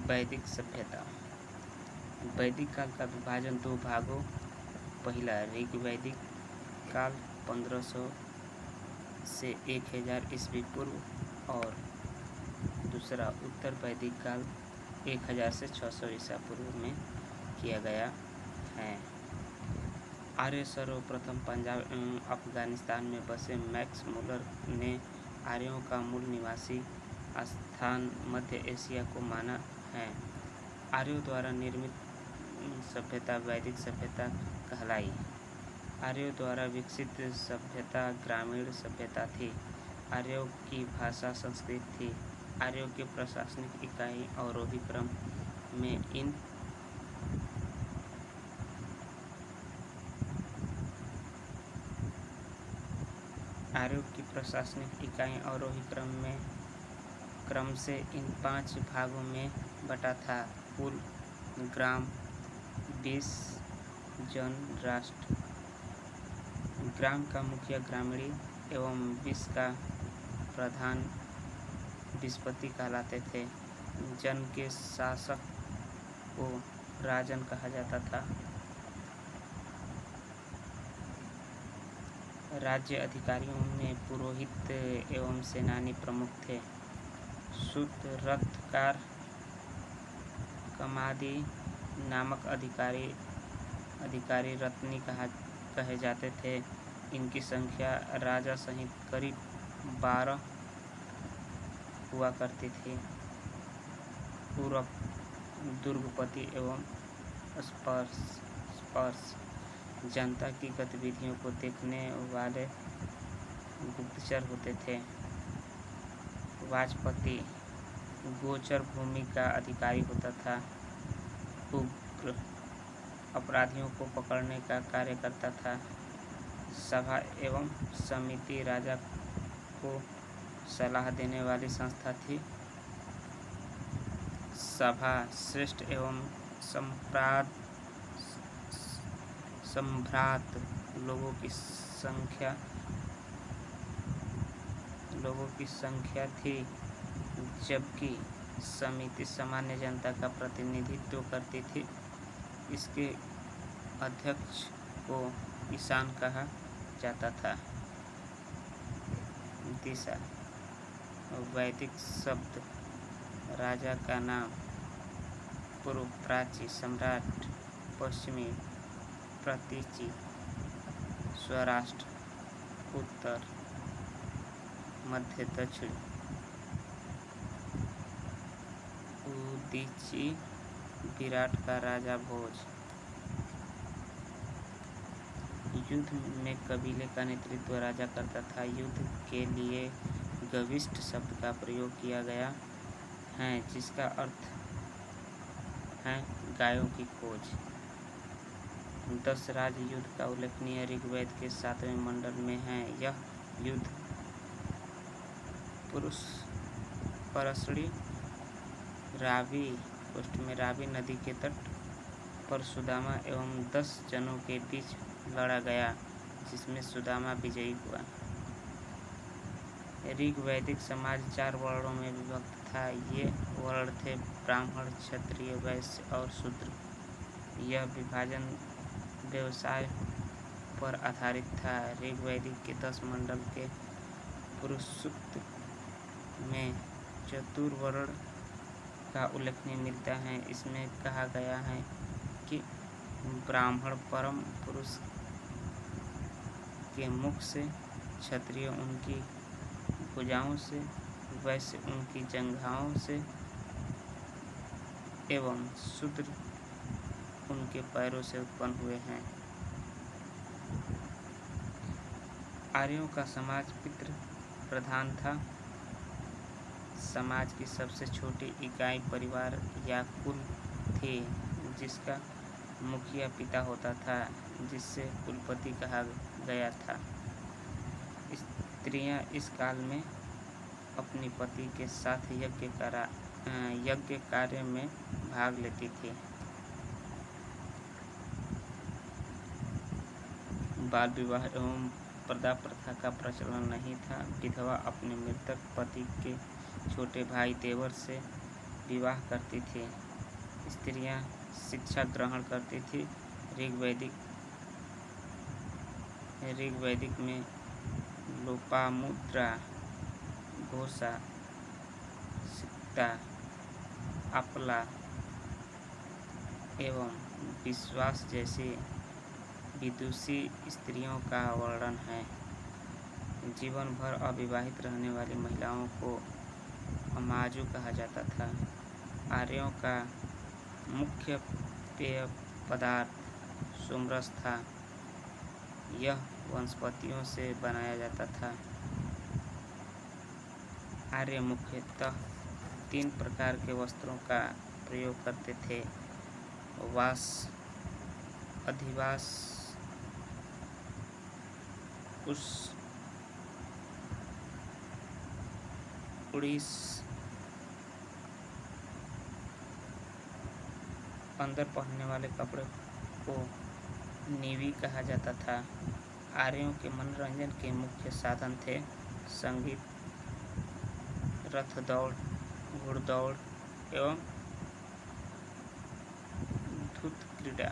वैदिक सभ्यता। वैदिक काल का विभाजन दो भागों, पहला ऋग्वैदिक काल 1500 से 1000 ईस्वी पूर्व और दूसरा उत्तर वैदिक काल 1000 से 600 ईसा पूर्व में किया गया है। आर्य सर्वप्रथम पंजाब एवं अफगानिस्तान में बसे मैक्स मुलर ने आर्यों का मूल निवासी स्थान मध्य एशिया को माना है। आर्यों द्वारा निर्मित सभ्यता वैदिक सभ्यता कहलाई। आर्यों द्वारा विकसित सभ्यता ग्रामीण सभ्यता थी। आर्यों की भाषा संस्कृत थी। आर्यों की प्रशासनिक इकाई अवरोही क्रम में इन आर्यों की प्रशासनिक इकाई अवरोही क्रम से इन 5 भागों में बटा था: कुल, ग्राम, देश, जन, राष्ट्र। ग्राम का मुखिया ग्रामीणी एवं विष का प्रधान विषपति कहलाते थे। जन के शासक को राजन कहा जाता था। राज्य अधिकारियों में पुरोहित एवं सेनानी प्रमुख थे। सूत, रथकार, कमादी नामक अधिकारी रत्नी कहे जाते थे। इनकी संख्या राजा सहित करीब 12 हुआ करती थी। पूरक, दुर्गपति एवं स्पर्श जनता की गतिविधियों को देखने वाले गुप्तचर होते थे। वाजपति गोचर भूमि का अधिकारी होता था। उग्र अपराधियों को पकड़ने का कार्य करता था। सभा एवं समिति राजा को सलाह देने वाली संस्था थी। सभा श्रेष्ठ एवं संभ्रात लोगों की संख्या थी, जबकि समिति सामान्य जनता का प्रतिनिधित्व करती थी। इसके अध्यक्ष को ईशान कहा जाता था। दिशा। वैदिक शब्द राजा का नाम, पूर्व प्राची, सम्राट, पश्चिमी प्रतीचि, स्वराष्ट्र, उत्तर, मध्य, दक्षिण। उदीची विराट का राजा भोज। युद्ध में कबीले का नेतृत्व राजा करता था। युद्ध के लिए गविष्ट शब्द का प्रयोग किया गया है, जिसका अर्थ है गायों की खोज। 10 राजयुद्ध का उल्लेखनीय ऋग्वेद के 7वें मंडल में है। यह युद्ध परसड़ी रावी नदी के तट पर सुदामा एवं 10 जनों के बीच लड़ा गया, जिसमें सुदामा विजयी हुआ। ऋग्वैदिक समाज 4 वर्णों में विभक्त था। ये वर्ण थे ब्राह्मण, क्षत्रिय, वैश्य और शूद्र। यह विभाजन व्यवसाय पर आधारित था। ऋग्वैदिक के 10 मंडल के पुरुष सूक्त में चतुर्वर्ण का उल्लेख मिलता है। इसमें कहा गया है कि ब्राह्मण परम पुरुष के मुख से, क्षत्रिय उनकी भुजाओं से, वैश्य उनकी जंघाओं से एवं शूद्र उनके पैरों से उत्पन्न हुए हैं। आर्यों का समाज पितृ प्रधान था। समाज की सबसे छोटी इकाई परिवार या कुल थी, जिसका मुखिया पिता होता था, जिसे कुलपति कहा गया था। स्त्रियां इस काल में अपने पति के साथ यज्ञ कार्य में भाग लेती थी। बाल विवाह एवं प्रदा प्रथा का प्रचलन नहीं था। विधवा अपने मृतक पति के छोटे भाई देवर से विवाह करती थी। स्त्रियां शिक्षा ग्रहण करती थी। ऋग्वैदिक में लोपामुद्रा, घोषा, सिक्ता, अपला एवं विश्वास जैसी विदुषी स्त्रियों का वर्णन है। जीवन भर अविवाहित रहने वाली महिलाओं को अमाजु कहा जाता था। आर्यों का मुख्य पेय पदार्थ सोमरस था। यह वनस्पतियों से बनाया जाता था। आर्य मुख्यतः 3 प्रकार के वस्त्रों का प्रयोग करते थे: वास, अधिवास, उड़ीस। अंदर पहनने वाले कपड़े को नीवी कहा जाता था। आर्यों के मनोरंजन के मुख्य साधन थे संगीत, रथ दौड़, घुड़दौड़ एवं धूत क्रीड़ा।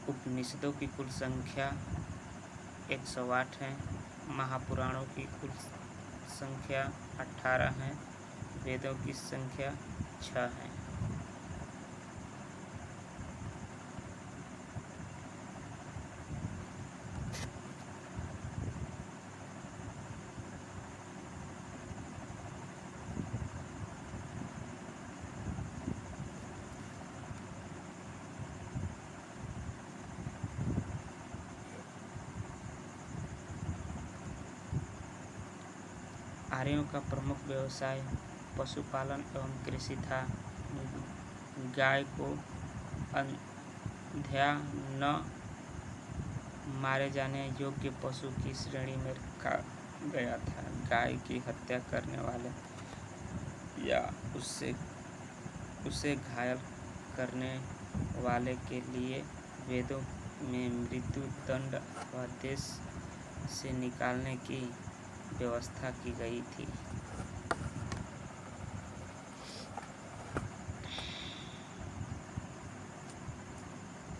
उपनिषदों की कुल संख्या 108 है। महापुराणों की कुल संख्या 18 है। वेदों की संख्या 6 है। आर्यों का प्रमुख व्यवसाय पशुपालन एवं कृषि था। गाय को अंधा न मारे जाने योग्य पशु की श्रेणी में रखा गया था। गाय की हत्या करने वाले या उसे घायल करने वाले के लिए वेदों में मृत्यु दंड अथवा देश से निकालने की व्यवस्था की गई थी।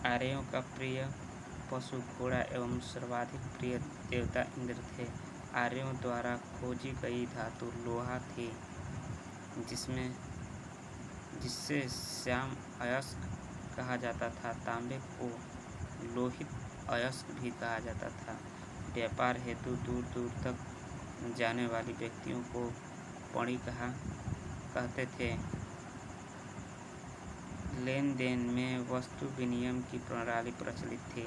आर्यों का प्रिय पशु घोड़ा एवं सर्वाधिक प्रिय देवता इंद्र थे। आर्यों द्वारा खोजी गई धातु लोहा थी, जिससे श्याम अयस्क कहा जाता था। तांबे को लोहित अयस्क भी कहा जाता था। व्यापार हेतु दूर दूर तक जाने वाले व्यक्तियों को पणी कहते थे। लेन देन में वस्तु विनिमय की प्रणाली प्रचलित थी।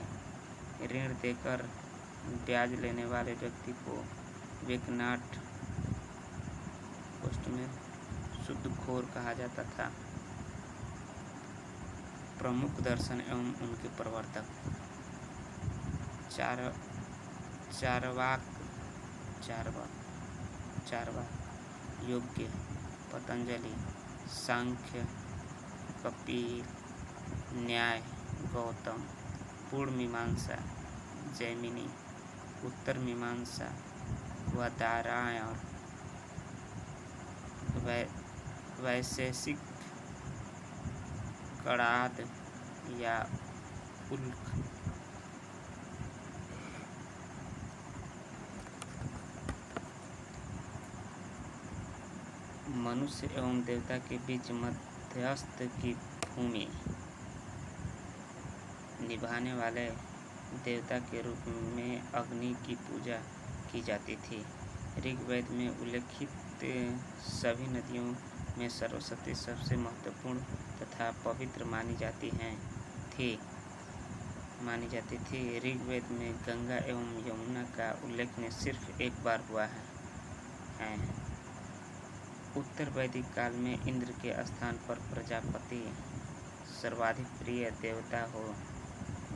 ऋण देकर ब्याज लेने वाले व्यक्ति को वेकनाट में शुद्धखोर कहा जाता था। प्रमुख दर्शन एवं उनके प्रवर्तक: चार्वाक, योग्य, पतंजलि, सांख्य, कपिल, न्याय, गौतम, पूर्ण मीमांसा, जैमिनी, उत्तर मीमांसा, वादरायण, वैशेषिक, कणाद या उल्क। मनुष्य एवं देवता के बीच मध्यस्थ की भूमि निभाने वाले देवता के रूप में अग्नि की पूजा की जाती थी। ऋग्वेद में उल्लेखित सभी नदियों में सरस्वती सबसे महत्वपूर्ण तथा पवित्र मानी जाती थी। ऋग्वेद में गंगा एवं यमुना का उल्लेख सिर्फ एक बार हुआ है। उत्तर वैदिक काल में इंद्र के स्थान पर प्रजापति सर्वाधिक प्रिय देवता हो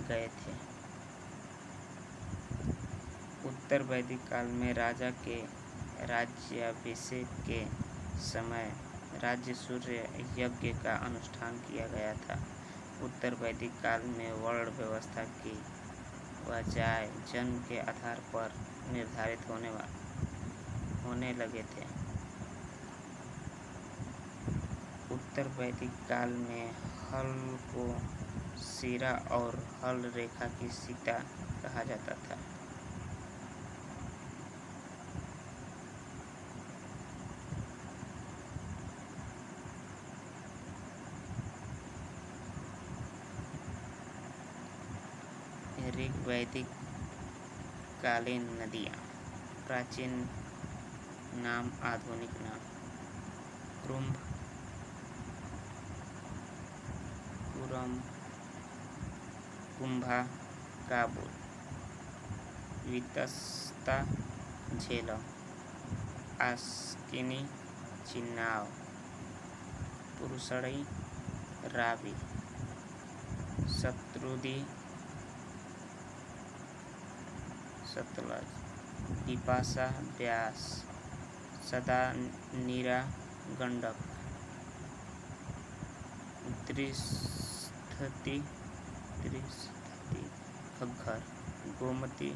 गए थे। उत्तर वैदिक काल में राजा के राज्याभिषेक के समय राज्य सूर्य यज्ञ का अनुष्ठान किया गया था। उत्तर वैदिक काल में वर्ण व्यवस्था की बजाय जन्म के आधार पर निर्धारित होने लगे थे। उत्तर वैदिक काल में हल को सिरा और हल रेखा की सीता कहा जाता था। ऋग वैदिक कालीन नदियाँ। प्राचीन नाम, आधुनिक नाम: कुरुम, कुंभा, काबुल, वितस्ता, झेलम, आस्किनी, चिन्नाव, पुरुषड़ी, रावी, शत्रुदी, सतलज, बिपाशा, ब्यास, सदानीरा, गंडक, त्रिस्थति, घग्गर, गोमती,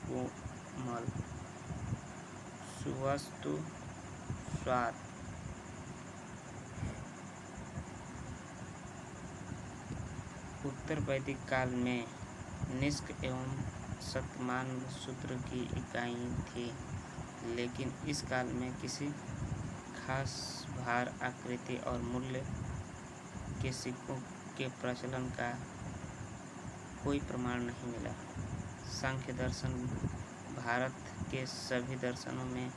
गोमल, सुवस्तु, स्वात। उत्तर वैदिक काल में निष्क एवं शतमान सूत्र की इकाई थी, लेकिन इस काल में किसी खास भार, आकृति और मूल्य के सिक्कों के प्रचलन का कोई प्रमाण नहीं मिला। सांख्य दर्शन भारत के सभी दर्शनों में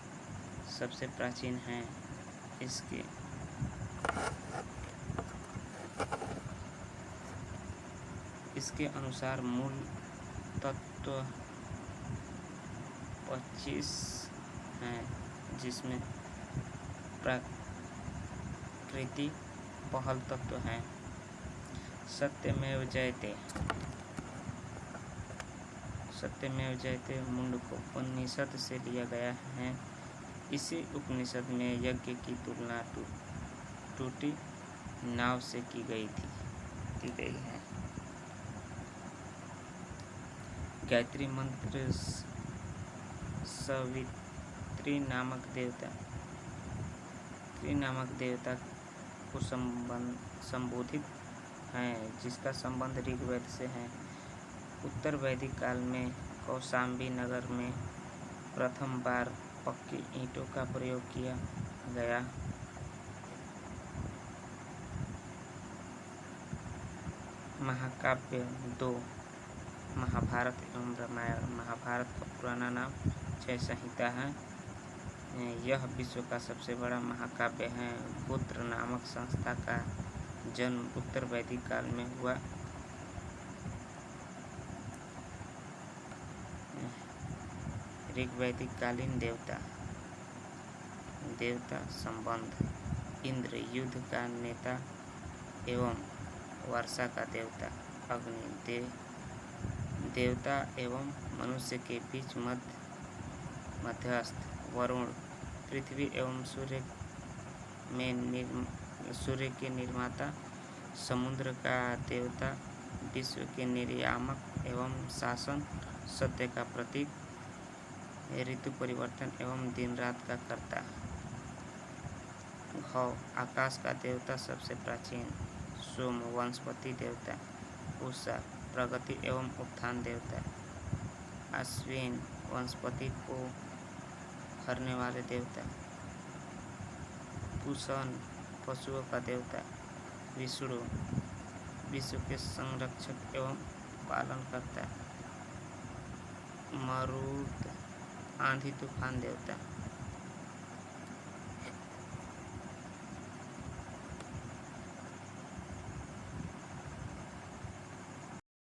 सबसे प्राचीन है। इसके अनुसार मूल तत्व 25 हैं, जिसमें प्रकृति पहल तत्व है। सत्यमेव जयते मुंडकोपनिषद से लिया गया है। इसी उपनिषद में यज्ञ की तुलना टूटी नाव से की गई है। गायत्री मंत्र सवित्री नामक देवता को संबोधित है, जिसका संबंध ऋग्वेद से है। उत्तर वैदिक काल में कौशाम्बी नगर में प्रथम बार पक्की ईंटों का प्रयोग किया गया। महाकाव्य 2 महाभारत एवं रामायण। महाभारत का पुराना नाम जय संहिता है। यह विश्व का सबसे बड़ा महाकाव्य है। गोत्र नामक संस्था का जन्म उत्तर वैदिक काल में हुआ। ऋग्वैदिक कालीन देवता संबंध: इंद्र युद्ध का नेता एवं वर्षा का देवता। अग्नि देवता एवं मनुष्य के बीच मध्यस्थ। वरुण पृथ्वी एवं सूर्य के निर्माता। समुद्र का देवता विश्व के निर्यामक एवं शासन। सत्य का प्रतीक। ऋतु परिवर्तन एवं दिन रात का कर्ता। घौ आकाश का देवता सबसे प्राचीन। सोम वनस्पति देवता। उषा प्रगति एवं उत्थान देवता। अश्विन वनस्पति को हरने वाले देवता। पूषण पशुओं का देवता। विष्णु विश्व के संरक्षक एवं पालनकर्ता। मरुत आंधी तूफान देवता।